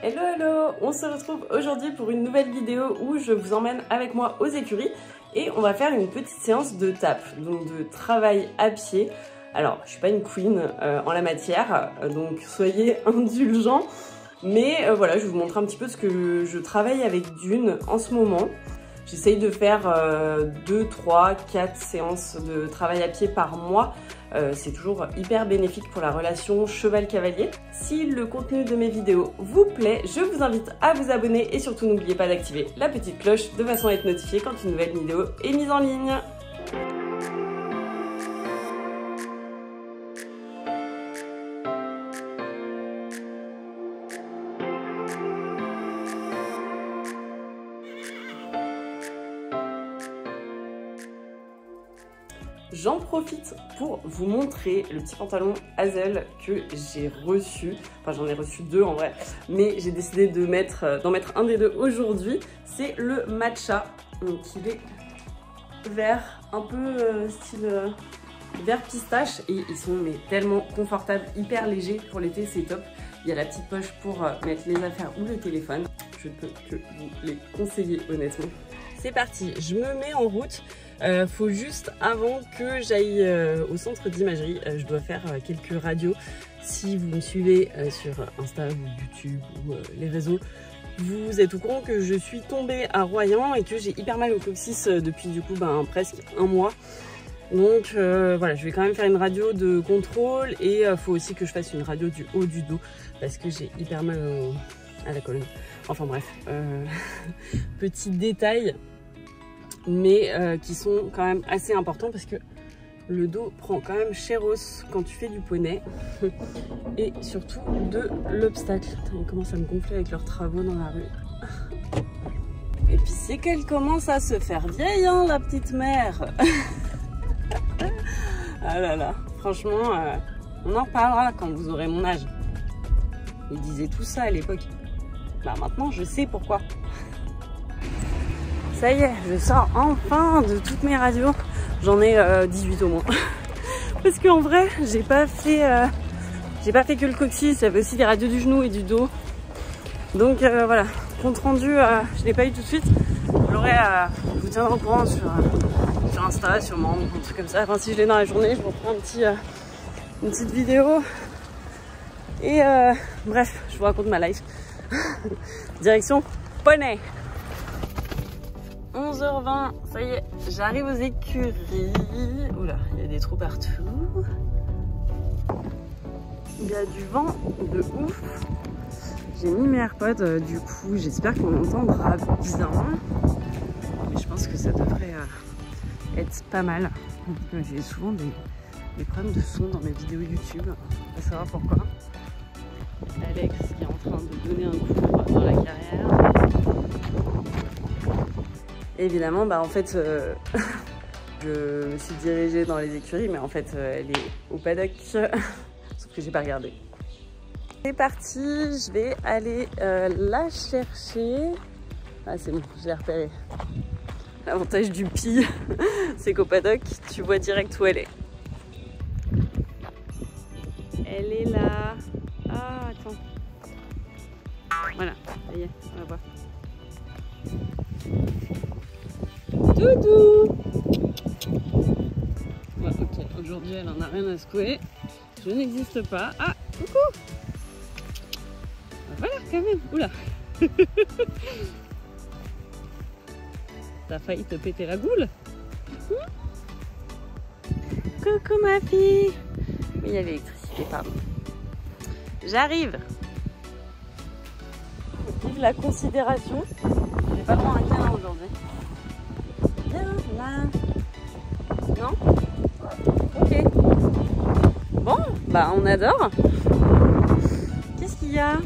Hello hello, on se retrouve aujourd'hui pour une nouvelle vidéo où je vous emmène avec moi aux écuries et on va faire une petite séance de tap, donc de travail à pied. Alors je suis pas une queen en la matière, donc soyez indulgents, mais voilà, je vais vous montrer un petit peu ce que je travaille avec Dune en ce moment. J'essaye de faire 2, 3, 4 séances de travail à pied par mois. C'est toujours hyper bénéfique pour la relation cheval-cavalier. Si le contenu de mes vidéos vous plaît, je vous invite à vous abonner et surtout n'oubliez pas d'activer la petite cloche de façon à être notifié quand une nouvelle vidéo est mise en ligne. J'en profite pour vous montrer le petit pantalon Hazel que j'ai reçu. Enfin, j'en ai reçu 2 en vrai, mais j'ai décidé d'en mettre un des 2 aujourd'hui. C'est le matcha. Donc, il est vert, un peu style vert pistache. Et ils sont mais tellement confortables, hyper légers pour l'été, c'est top. Il y a la petite poche pour mettre les affaires ou le téléphone. Je ne peux que vous les conseiller honnêtement. C'est parti, je me mets en route. Faut juste, avant que j'aille au centre d'imagerie, je dois faire quelques radios. Si vous me suivez sur Insta ou YouTube ou les réseaux, vous êtes au courant que je suis tombée à Royan et que j'ai hyper mal au coccyx depuis du coup presque un mois. Donc voilà, je vais quand même faire une radio de contrôle et faut aussi que je fasse une radio du haut du dos parce que j'ai hyper mal à la colonne. Enfin bref, petit détail, mais qui sont quand même assez importants parce que le dos prend quand même cher os quand tu fais du poney et surtout de l'obstacle. Ils commencent à me gonfler avec leurs travaux dans la rue. Et puis c'est qu'elle commence à se faire vieille, hein, la petite mère. Ah là là, franchement, on en reparlera quand vous aurez mon âge. Ils disaient tout ça à l'époque. Bah maintenant, je sais pourquoi. Ça y est, je sors enfin de toutes mes radios. J'en ai 18 au moins. Parce qu'en vrai, j'ai pas fait que le coccyx, il y avait aussi des radios du genou et du dos. Donc voilà, compte rendu, je l'ai pas eu tout de suite. Je vous tiendrai au courant sur Insta, sur Membre, un truc comme ça. Enfin, si je l'ai dans la journée, je reprends une petite vidéo. Et bref, je vous raconte ma life. Direction poney. 11h20, ça y est, j'arrive aux écuries. Oula, il y a des trous partout. Il y a du vent de ouf. J'ai mis mes AirPods, du coup, j'espère qu'on m'entendra bien. Mais je pense que ça devrait être pas mal. J'ai souvent des problèmes de son dans mes vidéos YouTube, à savoir pourquoi. Alex qui est en train de donner un cours dans la carrière. Évidemment, en fait, je me suis dirigée dans les écuries, mais en fait, elle est au paddock, sauf que j'ai pas regardé. C'est parti, je vais aller la chercher. Ah, c'est bon, je l'ai repérée. L'avantage du pi, c'est qu'au paddock, tu vois direct où elle est. Elle est là. Ah, attends. Voilà, ça y est, on va voir. Doudou! Ouais, ok, aujourd'hui elle en a rien à secouer. Je n'existe pas. Ah, coucou! Voilà, quand même. Oula! T'as failli te péter la goule? Coucou ma fille! Oui, il y a l'électricité, pardon. J'arrive! Vive la considération. J'ai pas le droit à un câlin aujourd'hui. Viens là. Non? Ok. Bon, on adore. Qu'est-ce qu'il y a?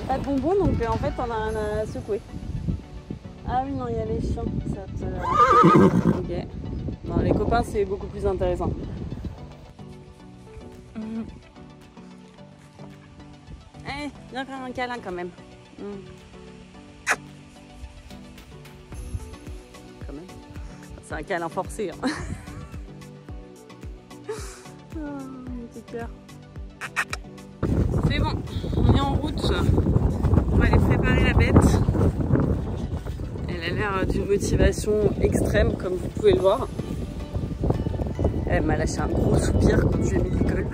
Pas de bonbons, donc en fait on a rien à secouer. Ah oui, non, il y a les chiens. Ok. Non, les copains, c'est beaucoup plus intéressant. Eh, viens faire un câlin quand même. Quand même. C'est un câlin forcé. Hein. Oh, mon petit cœur. C'est bon. on est en route. On va aller préparer la bête. Elle a l'air d'une motivation extrême, comme vous pouvez le voir. Elle m'a lâché un gros soupir quand je lui ai mis l'école.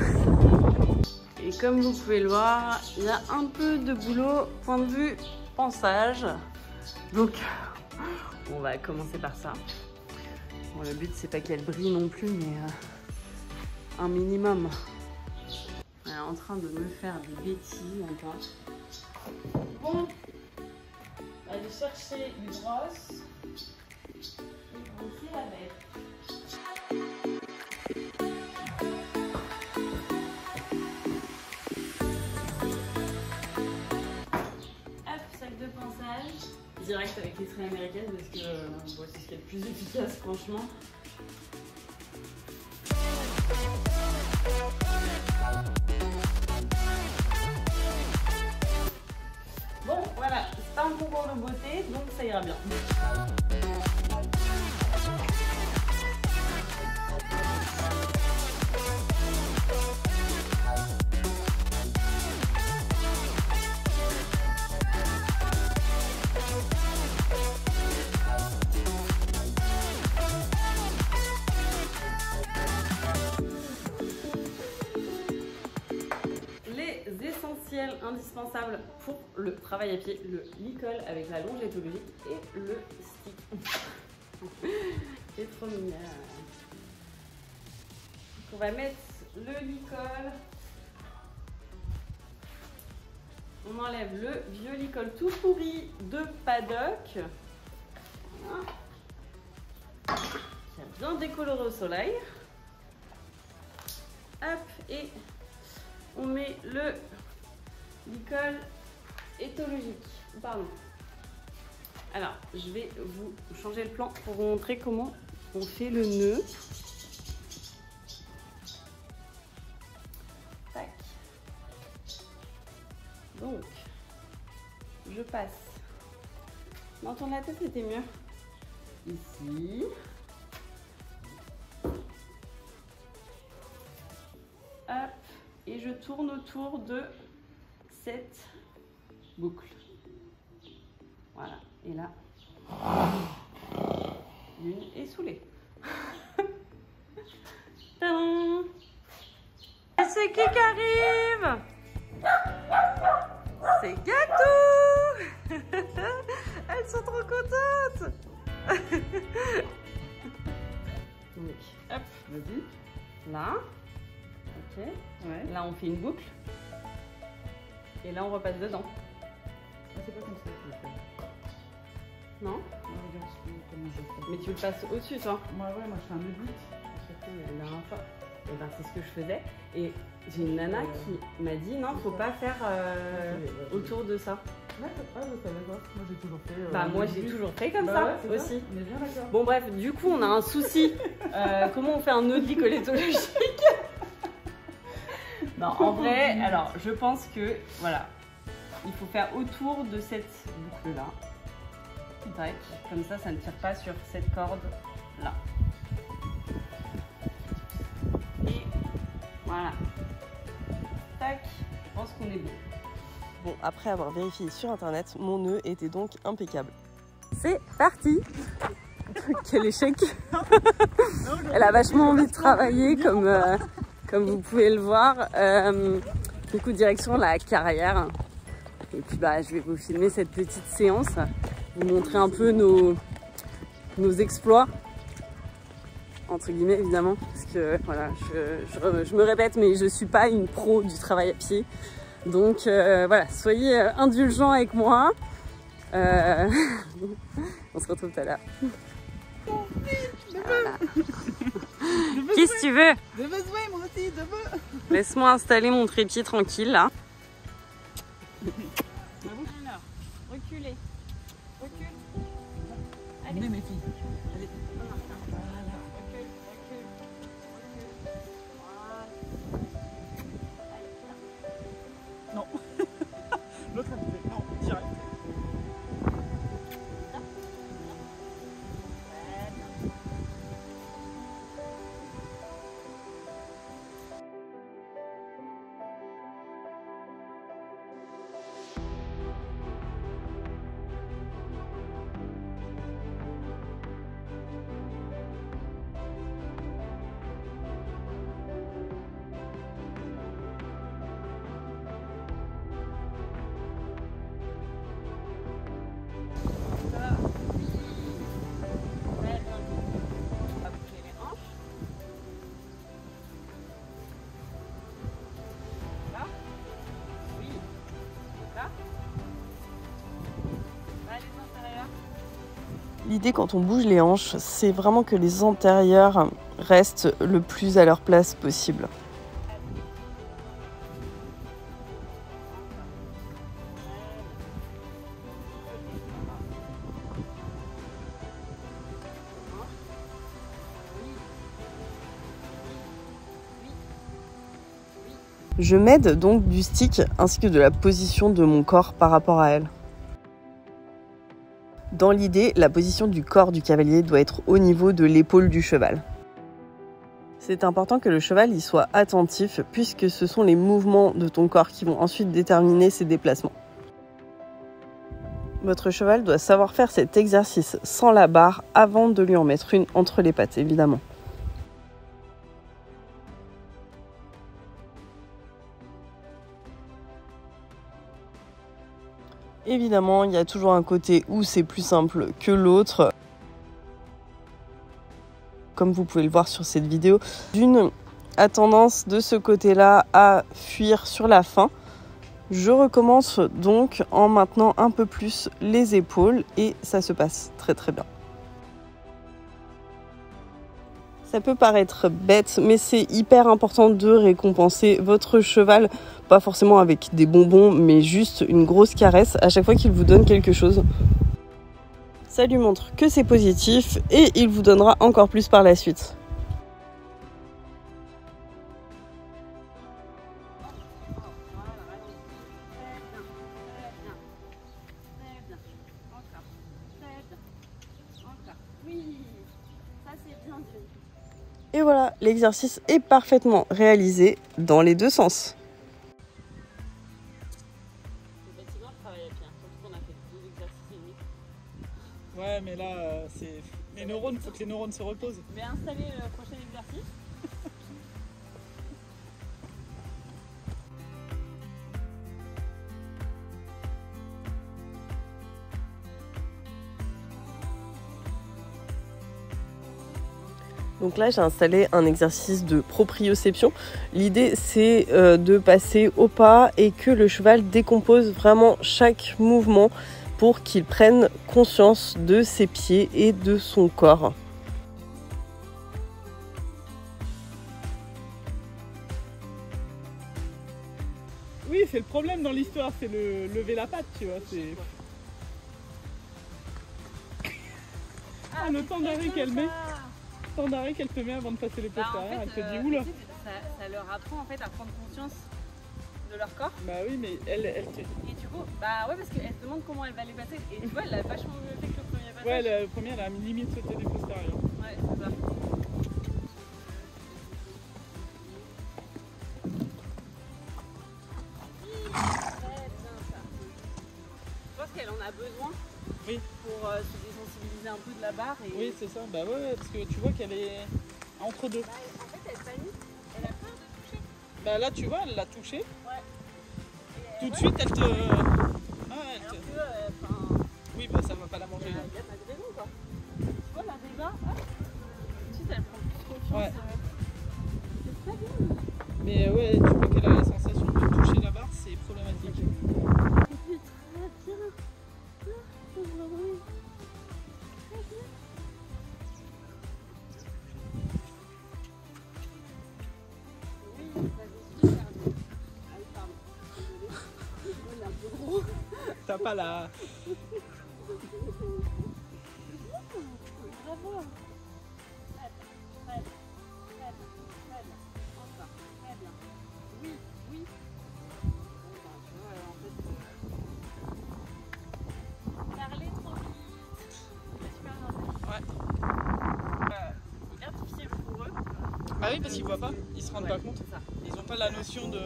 Et comme vous pouvez le voir, il y a un peu de boulot point de vue pensage. Donc, on va commencer par ça. Bon, le but, c'est pas qu'elle brille non plus, mais un minimum. Elle est en train de me faire des bêtises encore. Bon, on va aller chercher une brosse et brosser la bête. Direct avec les traits américaines parce que bon, c'est ce qui est le plus efficace franchement. Bon voilà, c'est pas un concours de beauté donc ça ira bien. Indispensable pour le travail à pied, le licol avec la longe éthologique et le stick. C'est trop mignon. On va mettre le licol. On enlève le vieux licol tout pourri de paddock. Voilà. Qui a bien décoloré au soleil. Hop, et on met le licol éthologique. Pardon. Alors, je vais vous changer le plan pour vous montrer comment on fait le nœud. Tac. Donc, je passe. Non, tourne la tête, c'était mieux. Ici. Hop. Et je tourne autour de cette boucle. Voilà. Et là, l'une est saoulée. C'est qui arrive? C'est Gâteau. Elles sont trop contentes. Donc, hop, vas-y. Là. Ok. Ouais. Là, on fait une boucle. Et là, on repasse dedans. Ah, c'est pas comme ça que je le fais. Non? Comment je fais. Mais tu le passes au-dessus, toi? Moi, ouais, moi je fais un but. La dernière fois. Et ben, c'est ce que je faisais. Et j'ai une nana qui m'a dit non, faut pas faire autour de ça. Ouais, ah, je savais pas. Moi, j'ai toujours fait. Bah, moi, j'ai toujours fait comme ça ouais, aussi. Ça. On est bien d'accord. Bon, bref, du coup, on a un souci. Comment on fait un nœud de licol éthologique? Non, en vrai, alors, je pense que, voilà, il faut faire autour de cette boucle-là. Tac, comme ça, ça ne tire pas sur cette corde-là. Et voilà. Tac, je pense qu'on est bon. Bon, après avoir vérifié sur internet, mon nœud était donc impeccable. C'est parti. Quel échec. Elle a vachement envie de travailler comme vous pouvez le voir. Du coup, direction la carrière. Et puis bah, je vais vous filmer cette petite séance, vous montrer un peu nos exploits, entre guillemets évidemment, parce que voilà, je me répète, mais je suis pas une pro du travail à pied. Donc voilà, soyez indulgents avec moi. On se retrouve tout à l'heure. Voilà. Qu'est-ce que tu veux? De besoin, moi aussi, de besoin. Laisse-moi installer mon trépied tranquille là. Alors, reculez. Recule. Allez. Venez mes filles. Allez. Voilà. Recule, recule, recule. Voilà. Allez, Non. L'autre elle fait. Non, direct. L'idée quand on bouge les hanches, c'est vraiment que les antérieurs restent le plus à leur place possible. Je m'aide donc du stick ainsi que de la position de mon corps par rapport à elle. Dans l'idée, la position du corps du cavalier doit être au niveau de l'épaule du cheval. C'est important que le cheval y soit attentif puisque ce sont les mouvements de ton corps qui vont ensuite déterminer ses déplacements. Votre cheval doit savoir faire cet exercice sans la barre avant de lui en mettre une entre les pattes, évidemment. Évidemment, il y a toujours un côté où c'est plus simple que l'autre. Comme vous pouvez le voir sur cette vidéo, Dune a tendance de ce côté-là à fuir sur la fin. Je recommence donc en maintenant un peu plus les épaules et ça se passe très très bien. Ça peut paraître bête, mais c'est hyper important de récompenser votre cheval, pas forcément avec des bonbons, mais juste une grosse caresse à chaque fois qu'il vous donne quelque chose. Ça lui montre que c'est positif et il vous donnera encore plus par la suite. Et voilà, l'exercice est parfaitement réalisé dans les deux sens. Ouais, mais là, c'est les neurones, il faut que les neurones se reposent. Je vais installer le prochain exercice. Donc là, j'ai installé un exercice de proprioception. L'idée, c'est de passer au pas et que le cheval décompose vraiment chaque mouvement pour qu'il prenne conscience de ses pieds et de son corps. Oui, c'est le problème dans l'histoire, c'est le lever la patte, tu vois. C'est... Ah, le temps d'arrêt qu'elle met. Le temps d'arrêt qu'elle te met avant de passer les postérieurs, elle te dit oula. Ça leur apprend en fait à prendre conscience de leur corps. Bah oui, mais elle te... Et du coup, bah ouais, parce qu'elle se demande comment elle va les passer. Et tu vois, elle a vachement mieux fait que le premier passage. Ouais, le premier, elle a limite sauté des postérieurs. Ouais, c'est ça. Je pense qu'elle en a besoin. Oui. Pour se désensibiliser un peu de la barre. Et... Oui, c'est ça. Bah ouais, parce que tu vois qu'elle est entre deux. Bah, en fait, elle panique. Elle a peur de toucher. Bah là, tu vois, elle l'a touché. Ouais. Tout de suite, elle te... Ah, elle te... Oui, bah ça va pas la manger. Il n'y a pas de raison, quoi. Tu vois, là, déjà, tout de suite, elle prend plus confiance. Ouais. C'est très bien. Mais ouais, tu vois qu'elle a la sensation de toucher la barre, c'est problématique. C'est très bien. C'est vraiment très bien. Oui, ça va super bien. Ah, pardon. Désolée. Il est un peu gros. T'as pas la... Bravo. Très bien. Encore. Très bien. Oui, oui. Bon, bah, tu vois, en fait... Parler trop vite. C'est super bien. Hyper difficile pour eux. Bah oui, parce qu'ils voient pas, ils se rendent pas compte. C'est ça. Ils ont pas la notion de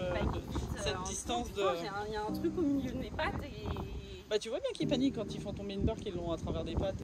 cette distance de... Il y a un truc au milieu de mes pattes et... Bah tu vois bien qu'ils paniquent quand ils font tomber une barre qu'ils l'ont à travers des pattes.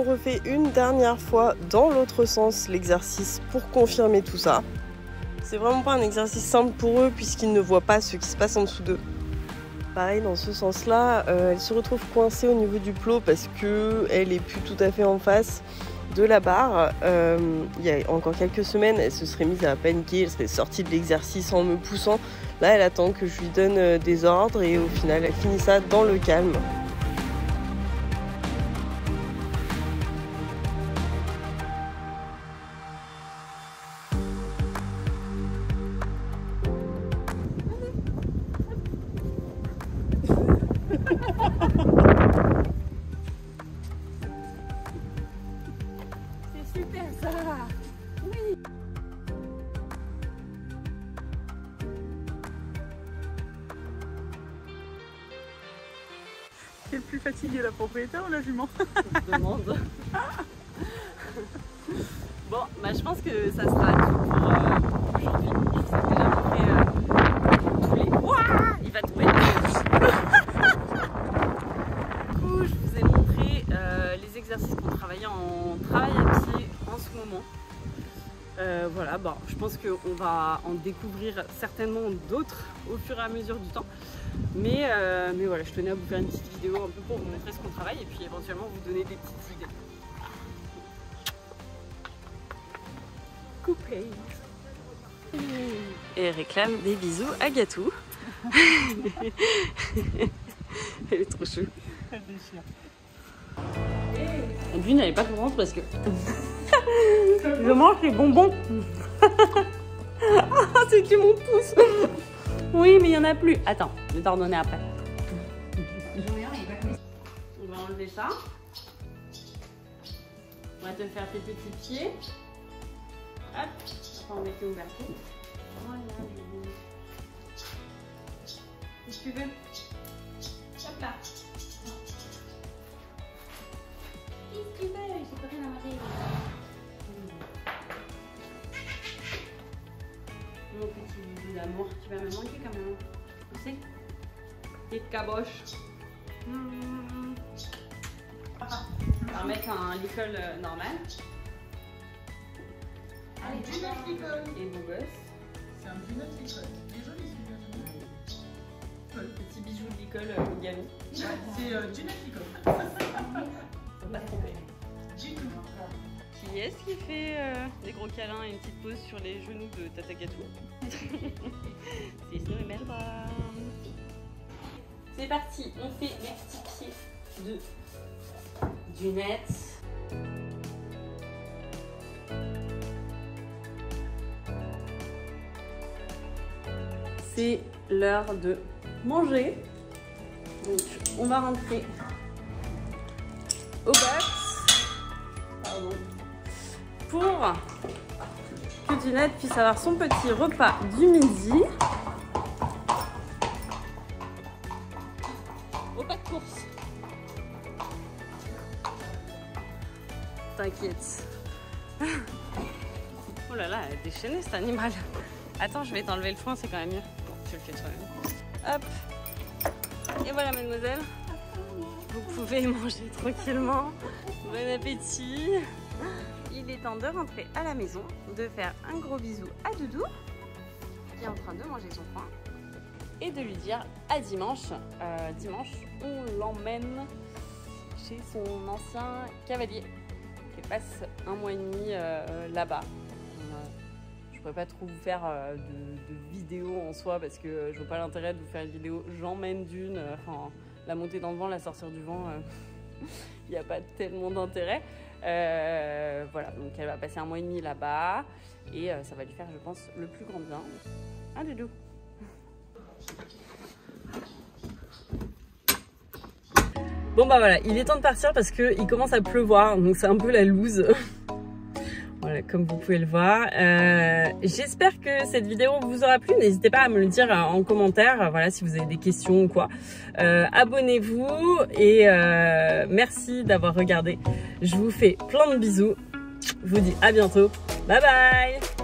refait une dernière fois dans l'autre sens l'exercice pour confirmer tout ça. C'est vraiment pas un exercice simple pour eux puisqu'ils ne voient pas ce qui se passe en dessous d'eux. Pareil, dans ce sens-là, elle se retrouve coincée au niveau du plot parce qu'elle est plus tout à fait en face de la barre. Il y a encore quelques semaines, elle se serait mise à paniquer, elle serait sortie de l'exercice en me poussant. Là, elle attend que je lui donne des ordres et au final, elle finit ça dans le calme. C'est super ça. Oui. Qui est le plus fatigué, la propriétaire ou la jument? Je demande. Bon, bah, je pense que ça sera tout pour aujourd'hui. Je vous ai déjà montré tous les... Ouah, il va tomber. Du coup, je vous ai montré les exercices qu'on travaillait en travail à pied en ce moment. Voilà, bon, je pense qu'on va en découvrir certainement d'autres au fur et à mesure du temps. Mais voilà, je tenais à vous faire une petite vidéo un peu pour vous montrer ce qu'on travaille et puis éventuellement vous donner des petites idées. Coupé. Et elle réclame des bisous à Gatou. Elle est trop chou. Elle déchire. Lui n'allait pas comprendre parce que je mange les bonbons. Ah, c'est qui mon pouce? Oui, mais il n'y en a plus. Attends, je vais t'en redonner après. On va enlever ça. On va te faire tes petits pieds. Hop, on va mettre ouverture. Voilà, si tu veux. Hop là. Si tu veux, je peux rien manger. Mon petit bisou d'amour, tu vas me manquer quand même. Tu sais? Petite caboche. On va remettre un licol normal. Allez, du neuf licol. Et beau gosse. C'est un du neuf licol. Il est joli celui-là. Petit bijou de licol galon. C'est du neuf licol. Faut pas se tromper. Du tout. Qui est-ce qui fait des gros câlins et une petite pause sur les genoux de Tata Gatou? C'est Snow et Melba. C'est parti, on fait les petits pieds de Dunette. C'est l'heure de manger. Donc on va rentrer au box. Pardon. Pour que Dunette puisse avoir son petit repas du midi. Au pas de course. T'inquiète. Oh là là, elle est déchaînée cet animal. Attends, je vais t'enlever le foin, c'est quand même mieux. Tu le fais toi-même. Hop. Et voilà, mademoiselle. Vous pouvez manger tranquillement. Bon appétit. Il est temps de rentrer à la maison, de faire un gros bisou à Doudou, qui est en train de manger son pain, et de lui dire à dimanche. Dimanche, on l'emmène chez son ancien cavalier, qui passe 1 mois et demi là-bas. Je pourrais pas trop vous faire de vidéos en soi, parce que je vois pas l'intérêt de vous faire une vidéo j'emmène d'une, enfin, la montée dans le vent, la sortir du vent, il n'y a pas tellement d'intérêt. Voilà, donc elle va passer 1 mois et demi là-bas et ça va lui faire, je pense, le plus grand bien. Un doudou. Bon bah voilà, il est temps de partir parce qu'il commence à pleuvoir, donc c'est un peu la loose. Voilà, comme vous pouvez le voir. J'espère que cette vidéo vous aura plu. N'hésitez pas à me le dire en commentaire, voilà, si vous avez des questions ou quoi. Abonnez-vous et merci d'avoir regardé. Je vous fais plein de bisous. Je vous dis à bientôt. Bye bye!